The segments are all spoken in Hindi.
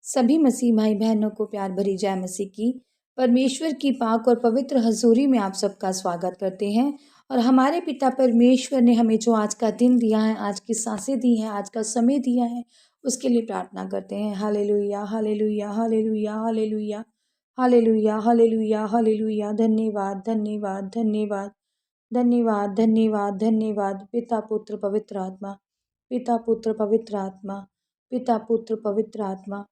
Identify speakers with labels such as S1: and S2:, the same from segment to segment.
S1: सभी मसीह भाई बहनों को प्यार भरी जय मसीह की। परमेश्वर की पाक और पवित्र हजूरी में आप सबका स्वागत करते हैं। और हमारे पिता परमेश्वर ने हमें जो आज का दिन दिया है, आज की सांसें दी हैं, आज का समय दिया है, उसके लिए प्रार्थना करते हैं। Hallelujah hallelujah hallelujah hallelujah hallelujah hallelujah hallelujah. धन्यवाद धन्यवाद धन्यवाद धन्यवाद धन्यवाद धन्यवाद। पिता पुत्र पवित्र आत्मा, पिता पुत्र पवित्र आत्मा, पिता पुत्र पवित्र आत्मा,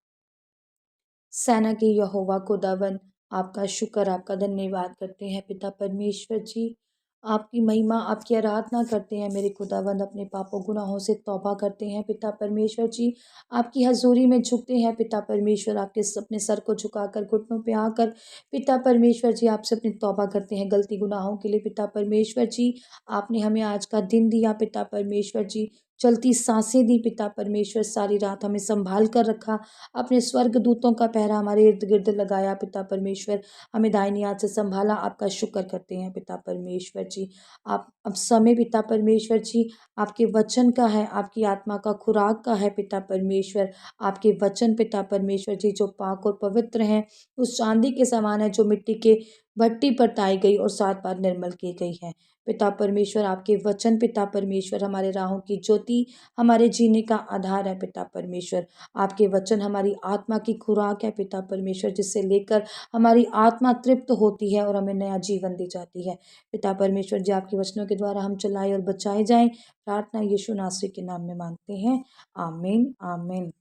S1: सेना के यहोवा खुदावन, आपका शुक्र, आपका धन्यवाद करते हैं पिता परमेश्वर जी। आपकी महिमा, आपकी आराधना करते हैं मेरे खुदावंद। अपने पापों गुनाहों से तौबा करते हैं पिता परमेश्वर जी। आपकी हजूरी में झुकते हैं पिता परमेश्वर। आपके अपने सर को झुकाकर, घुटनों पे आकर पिता परमेश्वर जी आपसे अपनी तौबा करते हैं गलती गुनाहों के लिए पिता परमेश्वर जी। आपने हमें आज का दिन दिया पिता परमेश्वर जी, चलती सांसें दी पिता परमेश्वर, सारी रात हमें संभाल कर रखा। अपने स्वर्ग दूतों का पहरा हमारे इर्द गिर्द लगाया पिता परमेश्वर, हमें दाहिनी हाथ से संभाला। आपका शुक्र करते हैं पिता परमेश्वर जी। आप अब समय पिता परमेश्वर जी आपके वचन का है, आपकी आत्मा का खुराक का है पिता परमेश्वर। आपके वचन पिता परमेश्वर जी जो पाक और पवित्र हैं, उस चांदी के समान है जो मिट्टी के भट्टी पर ताई गई और 7 बार निर्मल की गई है पिता परमेश्वर। आपके वचन पिता परमेश्वर हमारे राहों की ज्योति, हमारे जीने का आधार है पिता परमेश्वर। आपके वचन हमारी आत्मा की खुराक है पिता परमेश्वर, जिससे लेकर हमारी आत्मा तृप्त होती है और हमें नया जीवन दी जाती है पिता परमेश्वर जी। आपके वचनों के द्वारा हम चलाए और बचाए जाएं, प्रार्थना यीशु नासरी के नाम में मांगते हैं, आमीन आमीन।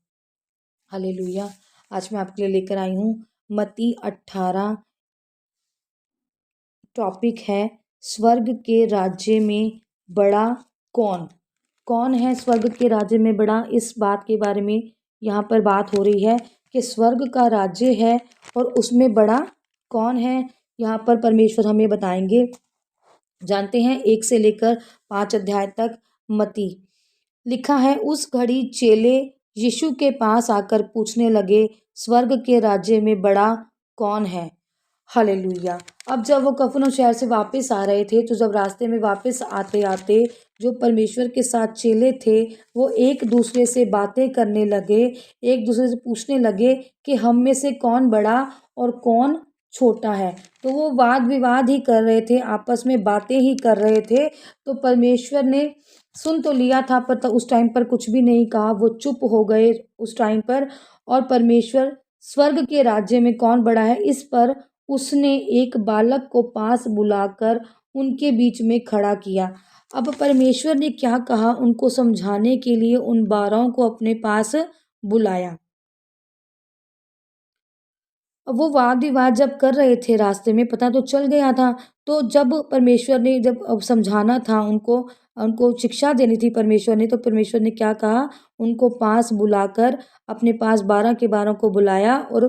S1: हालेलुया। आज मैं आपके लिए लेकर आई हूँ मत्ती 18। टॉपिक है स्वर्ग के राज्य में बड़ा कौन। कौन है स्वर्ग के राज्य में बड़ा, इस बात के बारे में यहाँ पर बात हो रही है कि स्वर्ग का राज्य है और उसमें बड़ा कौन है। यहाँ पर परमेश्वर हमें बताएंगे। जानते हैं 1 से लेकर 5 अध्याय तक। मती लिखा है, उस घड़ी चेले यीशु के पास आकर पूछने लगे, स्वर्ग के राज्य में बड़ा कौन है। हालेलुया। अब जब वो कफरनहूम शहर से वापस आ रहे थे, तो जब रास्ते में वापस आते आते जो परमेश्वर के साथ चेले थे, वो एक दूसरे से बातें करने लगे, एक दूसरे से पूछने लगे कि हम में से कौन बड़ा और कौन छोटा है। तो वो वाद विवाद ही कर रहे थे, आपस में बातें ही कर रहे थे। तो परमेश्वर ने सुन तो लिया था, पर उस टाइम पर कुछ भी नहीं कहा, वो चुप हो गए उस टाइम पर। और परमेश्वर स्वर्ग के राज्य में कौन बड़ा है, इस पर उसने एक बालक को पास बुलाकर उनके बीच में खड़ा किया। अब परमेश्वर ने क्या कहा, उनको समझाने के लिए उन 12 को अपने पास बुलाया। अब वो वाद विवाद जब कर रहे थे, रास्ते में पता तो चल गया था। तो जब परमेश्वर ने जब अब समझाना था उनको, उनको शिक्षा देनी थी परमेश्वर ने, तो परमेश्वर ने क्या कहा, उनको पास बुलाकर अपने पास 12 के 12 को बुलाया और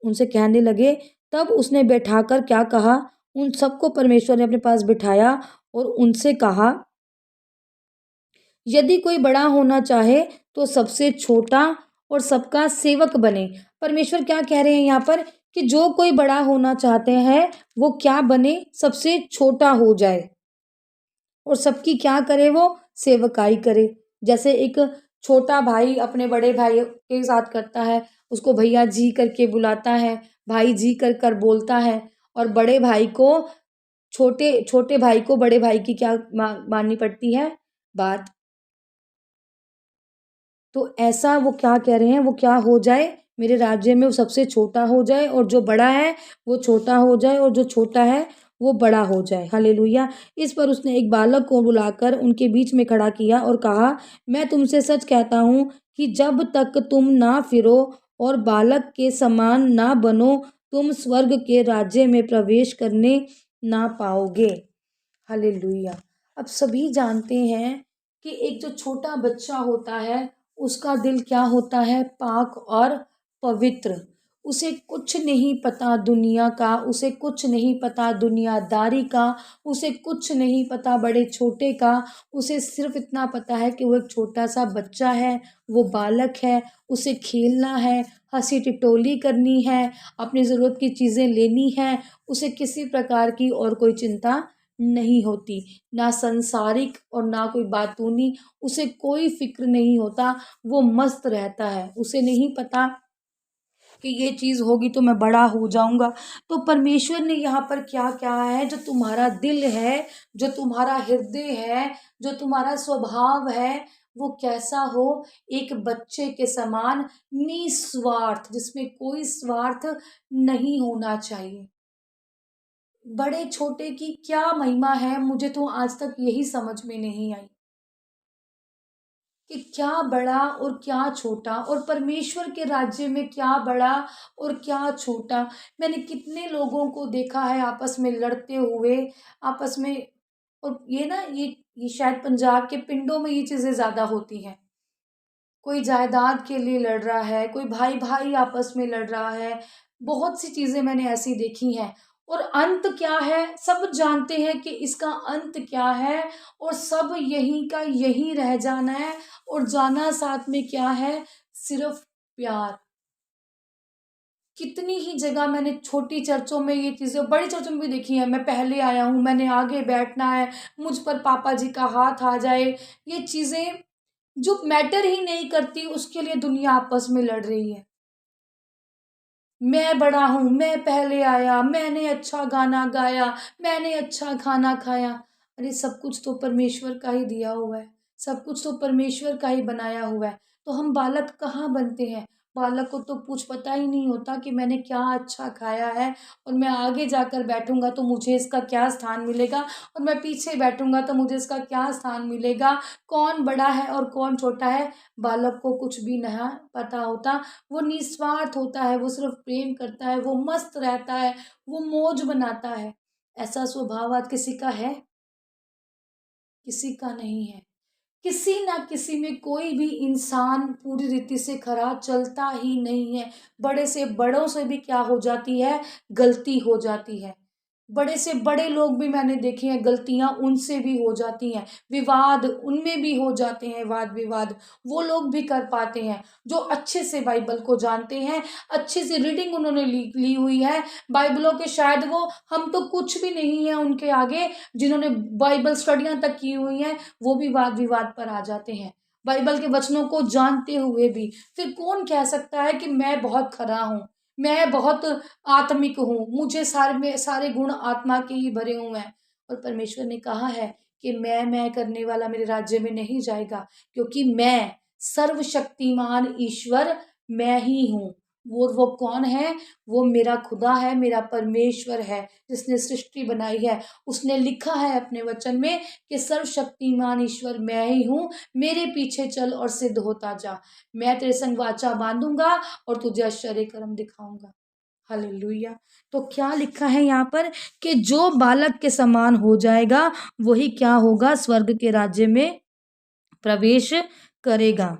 S1: उनसे कहने लगे। तब उसने बैठाकर क्या कहा, उन सबको परमेश्वर ने अपने पास बिठाया और उनसे कहा, यदि कोई बड़ा होना चाहे तो सबसे छोटा और सबका सेवक बने। परमेश्वर क्या कह रहे हैं यहाँ पर कि जो कोई बड़ा होना चाहते हैं वो क्या बने, सबसे छोटा हो जाए और सबकी क्या करे, वो सेवकाई करे। जैसे एक छोटा भाई अपने बड़े भाई के साथ करता है, उसको भैया जी करके बुलाता है, भाई जी कर कर बोलता है। और बड़े भाई को छोटे छोटे भाई को बड़े भाई की क्या माननी पड़ती है बात। तो ऐसा वो क्या कह रहे हैं, वो क्या हो जाए, मेरे राज्य में वो सबसे छोटा हो जाए और जो बड़ा है वो छोटा हो जाए और जो छोटा है वो बड़ा हो जाए। हालेलुया। इस पर उसने एक बालक को बुलाकर उनके बीच में खड़ा किया और कहा, मैं तुमसे सच कहता हूँ कि जब तक तुम ना फिरो और बालक के समान ना बनो, तुम स्वर्ग के राज्य में प्रवेश करने ना पाओगे। हालेलुया। अब सभी जानते हैं कि एक जो छोटा बच्चा होता है, उसका दिल क्या होता है, पाक और पवित्र। उसे कुछ नहीं पता दुनिया का, उसे कुछ नहीं पता दुनियादारी का, उसे कुछ नहीं पता बड़े छोटे का। उसे सिर्फ इतना पता है कि वो एक छोटा सा बच्चा है, वो बालक है, उसे खेलना है, हंसी टिटोली करनी है, अपनी ज़रूरत की चीज़ें लेनी है। उसे किसी प्रकार की और कोई चिंता नहीं होती, ना संसारिक और ना कोई बातूनी। उसे कोई फिक्र नहीं होता, वो मस्त रहता है। उसे नहीं पता कि ये चीज़ होगी तो मैं बड़ा हो जाऊंगा। तो परमेश्वर ने यहाँ पर क्या क्या है, जो तुम्हारा दिल है, जो तुम्हारा हृदय है, जो तुम्हारा स्वभाव है, वो कैसा हो, एक बच्चे के समान निस्वार्थ, जिसमें कोई स्वार्थ नहीं होना चाहिए। बड़े छोटे की क्या महिमा है, मुझे तो आज तक यही समझ में नहीं आई कि क्या बड़ा और क्या छोटा, और परमेश्वर के राज्य में क्या बड़ा और क्या छोटा। मैंने कितने लोगों को देखा है आपस में लड़ते हुए, आपस में। और ये ना, ये शायद पंजाब के पिंडों में ये चीज़ें ज़्यादा होती हैं। कोई जायदाद के लिए लड़ रहा है, कोई भाई भाई आपस में लड़ रहा है। बहुत सी चीजें मैंने ऐसी देखी हैं। और अंत क्या है, सब जानते हैं कि इसका अंत क्या है, और सब यही का यही रह जाना है। और जाना साथ में क्या है, सिर्फ प्यार। कितनी ही जगह मैंने छोटी चर्चों में ये चीजें, बड़ी चर्चों में भी देखी है। मैं पहले आया हूँ, मैंने आगे बैठना है, मुझ पर पापा जी का हाथ आ जाए। ये चीजें जो मैटर ही नहीं करती, उसके लिए दुनिया आपस में लड़ रही है। मैं बड़ा हूं, मैं पहले आया, मैंने अच्छा गाना गाया, मैंने अच्छा खाना खाया। अरे सब कुछ तो परमेश्वर का ही दिया हुआ है, सब कुछ तो परमेश्वर का ही बनाया हुआ है। तो हम बालक कहाँ बनते हैं। बालक को तो कुछ पता ही नहीं होता कि मैंने क्या अच्छा खाया है, और मैं आगे जाकर बैठूंगा तो मुझे इसका क्या स्थान मिलेगा, और मैं पीछे बैठूंगा तो मुझे इसका क्या स्थान मिलेगा। कौन बड़ा है और कौन छोटा है, बालक को कुछ भी नहीं पता होता। वो निस्वार्थ होता है, वो सिर्फ प्रेम करता है, वो मस्त रहता है, वो मौज बनाता है। ऐसा स्वभाव आज किसी का है, किसी का नहीं है। किसी ना किसी में कोई भी इंसान पूरी रीति से खरा चलता ही नहीं है। बड़े से बड़ों से भी क्या हो जाती है, गलती हो जाती है। बड़े से बड़े लोग भी मैंने देखे हैं, गलतियां उनसे भी हो जाती हैं। विवाद उनमें भी हो जाते हैं, वाद विवाद वो लोग भी कर पाते हैं, जो अच्छे से बाइबल को जानते हैं, अच्छे से रीडिंग उन्होंने ली हुई है बाइबलों के। शायद वो, हम तो कुछ भी नहीं है उनके आगे, जिन्होंने बाइबल स्टडियां तक की हुई हैं, वो भी वाद विवाद पर आ जाते हैं बाइबल के वचनों को जानते हुए भी। फिर कौन कह सकता है कि मैं बहुत खरा हूं, मैं बहुत आत्मिक हूँ, मुझे सारे में सारे गुण आत्मा के ही भरे हुए हैं। और परमेश्वर ने कहा है कि मैं करने वाला मेरे राज्य में नहीं जाएगा, क्योंकि मैं सर्वशक्तिमान ईश्वर मैं ही हूँ। वो कौन है, वो मेरा खुदा है, मेरा परमेश्वर है, जिसने सृष्टि बनाई है। उसने लिखा है अपने वचन में कि सर्वशक्तिमान ईश्वर मैं ही हूँ, मेरे पीछे चल और सिद्ध होता जा। मैं तेरे संग वाचा बांधूंगा और तुझे आश्चर्य कर्म दिखाऊंगा। हालेलुया। तो क्या लिखा है यहाँ पर, कि जो बालक के समान हो जाएगा वही क्या होगा, स्वर्ग के राज्य में प्रवेश करेगा।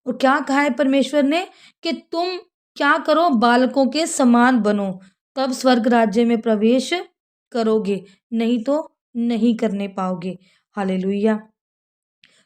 S1: और क्या कहा है परमेश्वर ने, कि तुम क्या करो, बालकों के समान बनो, तब स्वर्ग राज्य में प्रवेश करोगे, नहीं तो नहीं करने पाओगे। हालेलुया।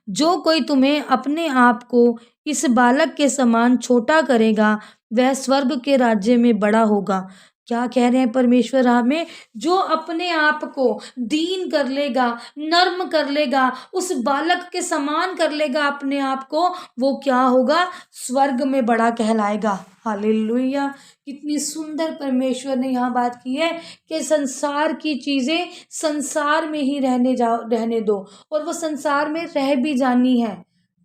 S1: जो कोई तुम्हें अपने आप को इस बालक के समान छोटा करेगा, वह स्वर्ग के राज्य में बड़ा होगा। क्या कह रहे हैं परमेश्वर हमें, जो अपने आप को दीन कर लेगा, नर्म कर लेगा, उस बालक के समान कर लेगा अपने आप को, वो क्या होगा, स्वर्ग में बड़ा कहलाएगा। हालेलुया। कितनी सुंदर परमेश्वर ने यहाँ बात की है, कि संसार की चीजें संसार में ही रहने दो, और वो संसार में रह भी जानी है,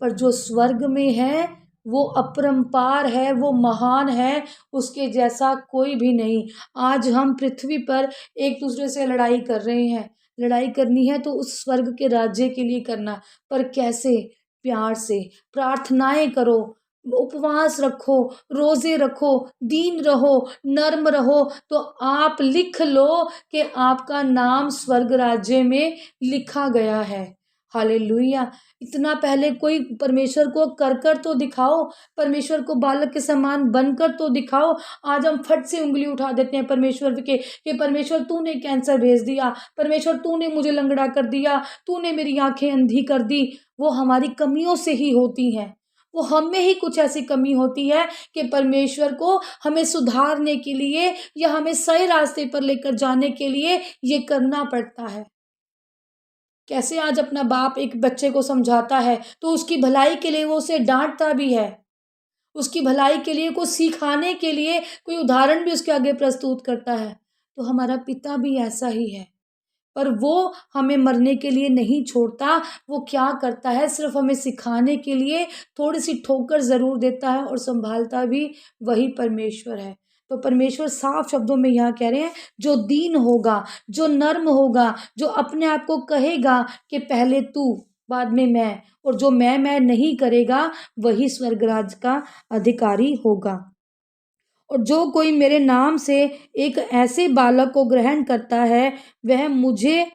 S1: पर जो स्वर्ग में है वो अपरंपार है, वो महान है, उसके जैसा कोई भी नहीं। आज हम पृथ्वी पर एक दूसरे से लड़ाई कर रहे हैं, लड़ाई करनी है तो उस स्वर्ग के राज्य के लिए करना, पर कैसे, प्यार से प्रार्थनाएं करो, उपवास रखो, रोजे रखो, दीन रहो, नर्म रहो, तो आप लिख लो कि आपका नाम स्वर्ग राज्य में लिखा गया है। हालेलुया। इतना पहले कोई परमेश्वर को कर कर तो दिखाओ, परमेश्वर को बालक के समान बनकर तो दिखाओ। आज हम फट से उंगली उठा देते हैं परमेश्वर के, कि परमेश्वर तूने कैंसर भेज दिया, परमेश्वर तूने मुझे लंगड़ा कर दिया, तूने मेरी आंखें अंधी कर दी। वो हमारी कमियों से ही होती हैं, वो हम में ही कुछ ऐसी कमी होती है कि परमेश्वर को हमें सुधारने के लिए या हमें सही रास्ते पर लेकर जाने के लिए ये करना पड़ता है। कैसे आज अपना बाप एक बच्चे को समझाता है तो उसकी भलाई के लिए वो उसे डांटता भी है, उसकी भलाई के लिए, को सिखाने के लिए कोई उदाहरण भी उसके आगे प्रस्तुत करता है। तो हमारा पिता भी ऐसा ही है, पर वो हमें मरने के लिए नहीं छोड़ता। वो क्या करता है, सिर्फ़ हमें सिखाने के लिए थोड़ी-सी ठोकर ज़रूर देता है और सँभालता भी वही परमेश्वर है। तो परमेश्वर साफ शब्दों में यहाँ कह रहे हैं, जो दीन होगा, जो नर्म होगा, जो अपने आप को कहेगा कि पहले तू, बाद में मैं, और जो मैं नहीं करेगा, वही स्वर्गराज का अधिकारी होगा। और जो कोई मेरे नाम से एक ऐसे बालक को ग्रहण करता है, वह मुझे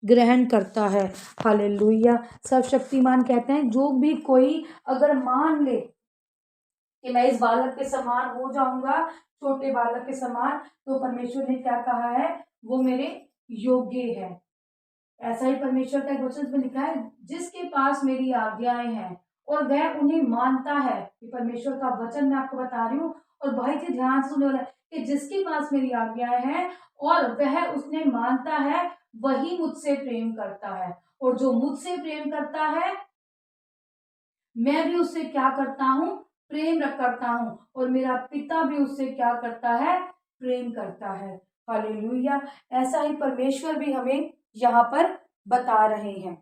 S1: ग्रहण करता है। हालेलुया। सर्वशक्तिमान कहते हैं, जो भी कोई अगर मान ले कि मैं इस बालक के समान हो जाऊंगा, छोटे बालक के समान, तो परमेश्वर ने क्या कहा है, वो मेरे योग्य है। ऐसा ही परमेश्वर का एक वचन में लिखा है, जिसके पास मेरी आज्ञाएं हैं और वह उन्हें मानता है। ये परमेश्वर का वचन मैं आपको बता रही हूँ, और बहुत ही ध्यान से सुनने वाला है कि जिसके पास मेरी आज्ञाएं हैं और वह उसने मानता है, वही मुझसे प्रेम करता है। और जो मुझसे प्रेम करता है, मैं भी उससे क्या करता हूँ, प्रेम करता हूँ, और मेरा पिता भी उससे क्या करता है, प्रेम करता है। हालेलुया। ऐसा ही परमेश्वर भी हमें यहाँ पर बता रहे हैं।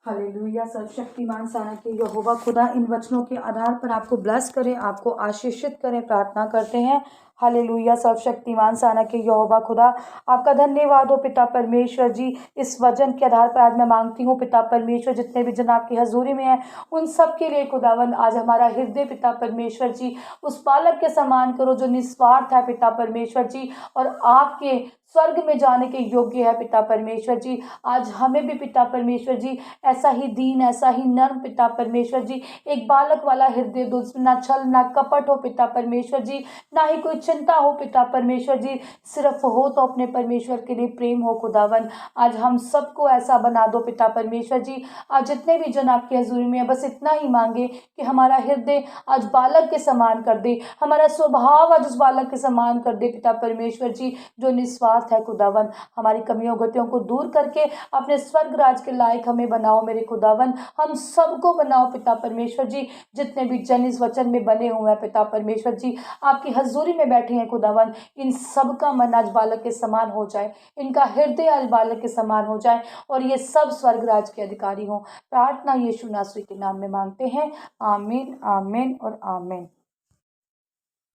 S1: हालेलुया। सर्वशक्तिमान साना के यहोवा खुदा इन वचनों के आधार पर आपको ब्लेस करें, आपको आशीषित करें, प्रार्थना करते हैं। हालेलुया। सर्वशक्तिमान साना के यहोवा खुदा, आपका धन्यवाद हो पिता परमेश्वर जी। इस वचन के आधार पर आज मैं मांगती हूँ पिता परमेश्वर, जितने भी जन आपकी हजूरी में हैं, उन सब के लिए खुदावंद आज हमारा हृदय पिता परमेश्वर जी उस बालक के समान करो जो निस्वार्थ है पिता परमेश्वर जी, और आपके स्वर्ग में जाने के योग्य है पिता परमेश्वर जी। आज हमें भी पिता परमेश्वर जी ऐसा ही दीन, ऐसा ही नर्म पिता परमेश्वर जी, एक बालक वाला हृदय दो, ना छल ना कपट हो पिता परमेश्वर जी, ना ही कोई चिंता हो पिता परमेश्वर जी, सिर्फ हो तो अपने परमेश्वर के लिए प्रेम हो खुदावन। आज हम सबको ऐसा बना दो पिता परमेश्वर जी। आज जितने भी जन आपकी हजूरी में है, बस इतना ही मांगे कि हमारा हृदय आज बालक के समान कर दे, हमारा स्वभाव आज उस बालक के समान कर दे पिता परमेश्वर जी, जो निस्वार्थ है खुदावन। हमारी कमियों गतियों को दूर करके अपने स्वर्ग राज के लायक हमें बनाओ मेरे खुदावन, हम सबको बनाओ पिता परमेश्वर जी। जितने भी जन इस वचन में बने हुए हैं पिता परमेश्वर जी, आपकी हजूरी में बैठे हैं खुदावन, इन सब का मन आज बालक के समान हो जाए, इनका हृदय आज बालक के समान हो जाए, और ये सब स्वर्ग राज के अधिकारी हों। प्रार्थना यीशु नासरी के नाम में मांगते हैं। आमीन, आमीन और आमीन।